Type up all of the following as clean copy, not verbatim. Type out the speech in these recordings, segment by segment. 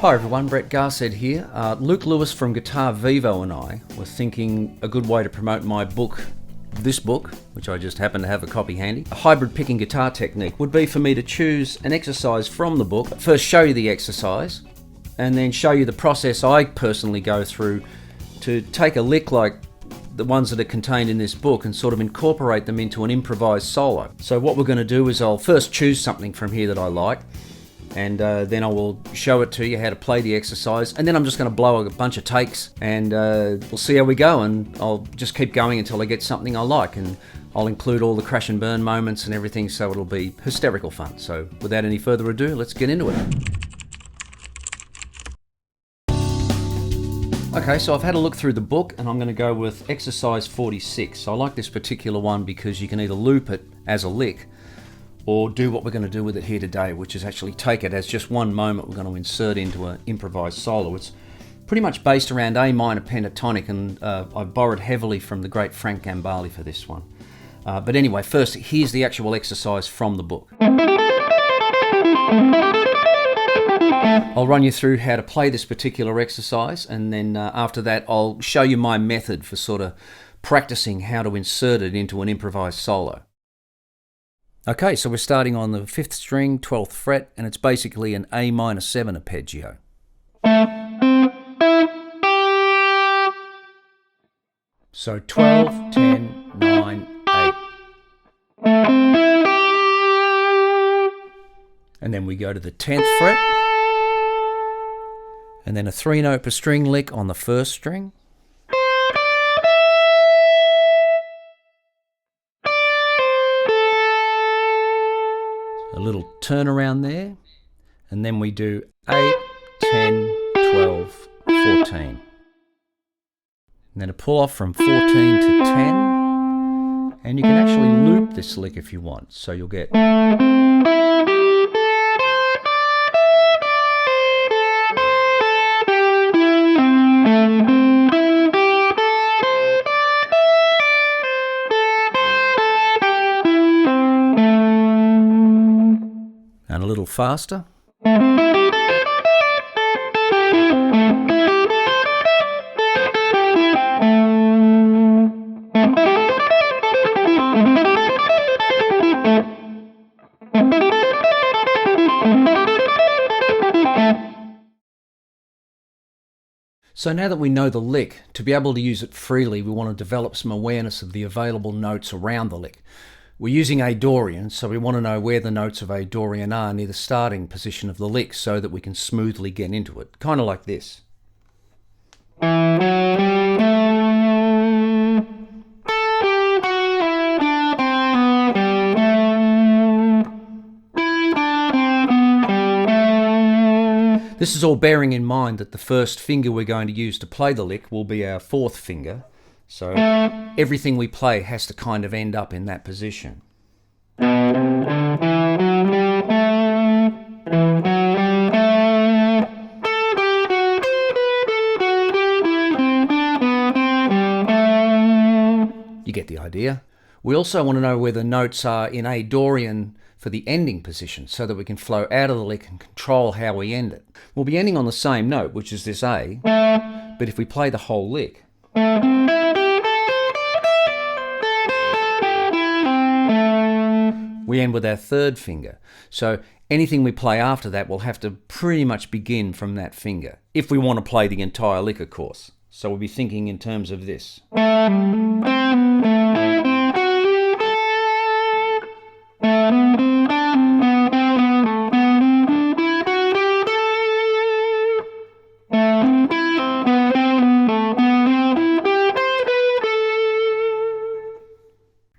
Hi everyone, Brett Garsed here. Luke Lewis from Guitar Vivo and I were thinking a good way to promote my book, this book, which I just happen to have a copy handy, a hybrid picking guitar technique, would be for me to choose an exercise from the book, first show you the exercise, and then show you the process I personally go through to take a lick like the ones that are contained in this book and sort of incorporate them into an improvised solo. So what we're going to do is I'll first choose something from here that I like, and then I will show it to you how to play the exercise, and then I'm just going to blow a bunch of takes, and we'll see how we go, and I'll just keep going until I get something I like, and I'll include all the crash and burn moments and everything, so it'll be hysterical fun. So without any further ado, let's get into it. Okay, so I've had a look through the book and I'm going to go with exercise 46. I like this particular one because you can either loop it as a lick or do what we're going to do with it here today, which is actually take it as just one moment we're going to insert into an improvised solo. It's pretty much based around A minor pentatonic, and I've borrowed heavily from the great Frank Gambale for this one. But anyway, first, here's the actual exercise from the book. I'll run you through how to play this particular exercise, and then after that I'll show you my method for sort of practicing how to insert it into an improvised solo. Okay, so we're starting on the 5th string, 12th fret, and it's basically an A minor 7 arpeggio. So 12, 10, 9, 8. And then we go to the 10th fret, and then a 3-note per string lick on the 1st string. A little turnaround there, and then we do 8, 10, 12, 14. And then a pull off from 14 to 10, and you can actually loop this lick if you want, so you'll get and a little faster. So now that we know the lick, to be able to use it freely, we want to develop some awareness of the available notes around the lick. We're using A Dorian, so we want to know where the notes of A Dorian are near the starting position of the lick so that we can smoothly get into it, kind of like this. This is all bearing in mind that the first finger we're going to use to play the lick will be our 4th finger, so everything we play has to kind of end up in that position. You get the idea. We also want to know where the notes are in A Dorian for the ending position so that we can flow out of the lick and control how we end it. We'll be ending on the same note, which is this A, but if we play the whole lick, we end with our 3rd finger. So anything we play after that will have to pretty much begin from that finger, if we want to play the entire lick, of course. So we'll be thinking in terms of this.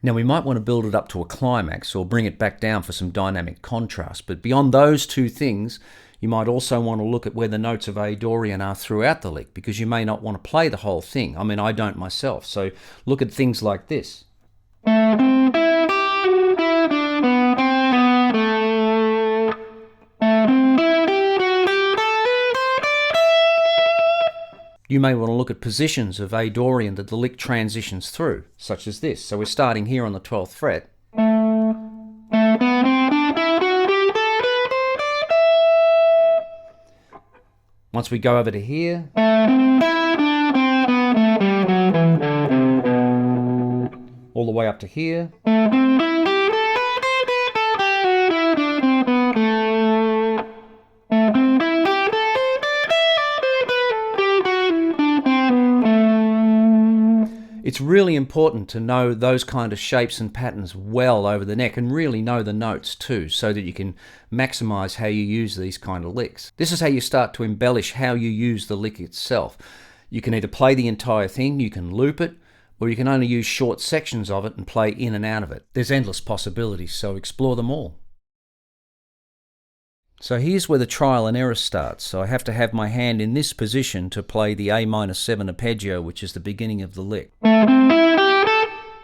Now we might want to build it up to a climax or bring it back down for some dynamic contrast, but beyond those two things, you might also want to look at where the notes of A Dorian are throughout the lick, because you may not want to play the whole thing. I mean, I don't myself, so look at things like this. You may want to look at positions of A Dorian that the lick transitions through, such as this. So we're starting here on the 12th fret. Once we go over to here, all the way up to here. It's really important to know those kind of shapes and patterns well over the neck, and really know the notes too, so that you can maximize how you use these kind of licks. This is how you start to embellish how you use the lick itself. You can either play the entire thing, you can loop it, or you can only use short sections of it and play in and out of it. There's endless possibilities, so explore them all. So here's where the trial and error starts. So I have to have my hand in this position to play the A-7 arpeggio, which is the beginning of the lick.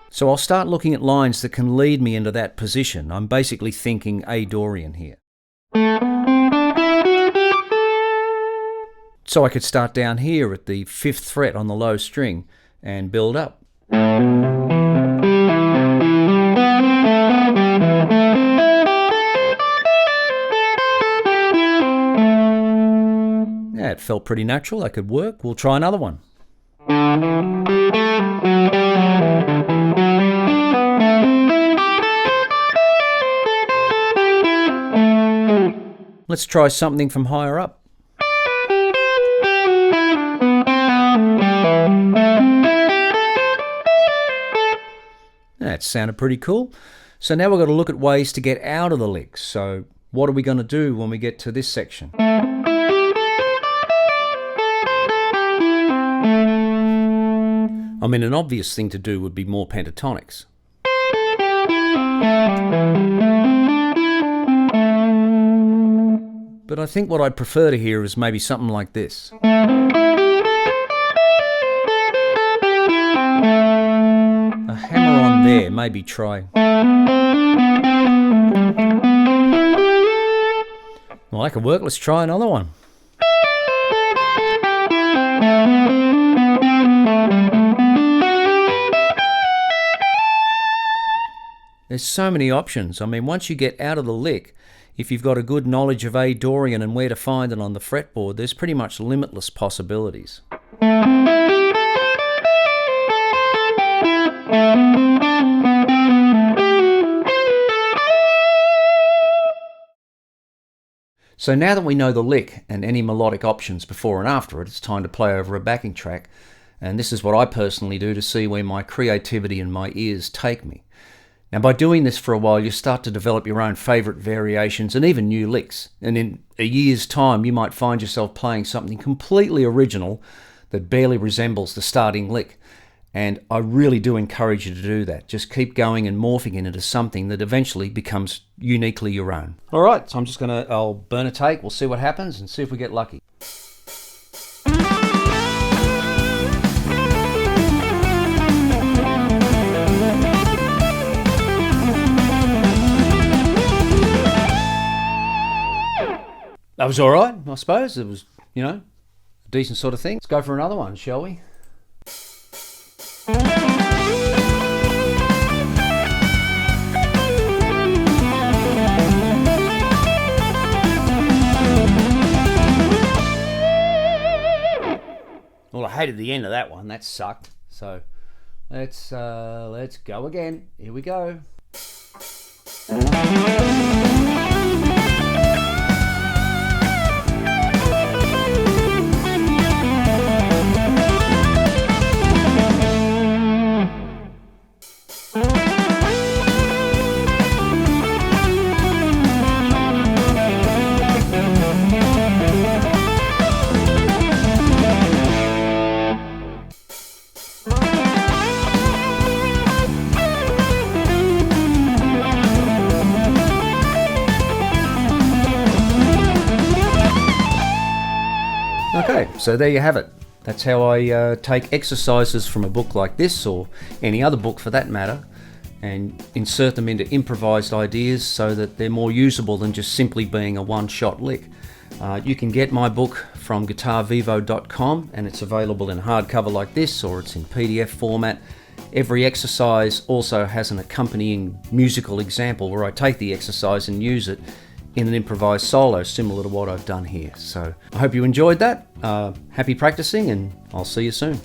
So I'll start looking at lines that can lead me into that position. I'm basically thinking A Dorian here. So I could start down here at the 5th fret on the low string and build up. Yeah, it felt pretty natural. That could work. We'll try another one. Let's try something from higher up. That sounded pretty cool. So now we've got to look at ways to get out of the licks. So what are we going to do when we get to this section? I mean, an obvious thing to do would be more pentatonics. But I think what I'd prefer to hear is maybe something like this. A hammer on there, maybe try. Well, that could work. Let's try another one. There's so many options. I mean, once you get out of the lick, if you've got a good knowledge of A Dorian and where to find it on the fretboard, there's pretty much limitless possibilities. So now that we know the lick and any melodic options before and after it, it's time to play over a backing track. And this is what I personally do to see where my creativity and my ears take me. Now, by doing this for a while, you start to develop your own favourite variations and even new licks. And in a year's time, you might find yourself playing something completely original that barely resembles the starting lick. And I really do encourage you to do that. Just keep going and morphing it into something that eventually becomes uniquely your own. All right, so I'll burn a take. We'll see what happens and see if we get lucky. That was all right, I suppose. It was, a decent sort of thing. Let's go for another one, shall we? Well, I hated the end of that one. That sucked. So let's go again. Here we go. Okay, so there you have it. That's how I take exercises from a book like this, or any other book for that matter, and insert them into improvised ideas so that they're more usable than just simply being a one-shot lick. You can get my book from guitarvivo.com, and it's available in hardcover like this, or it's in PDF format. Every exercise also has an accompanying musical example where I take the exercise and use it in an improvised solo similar to what I've done here. So I hope you enjoyed that. Happy practicing, and I'll see you soon.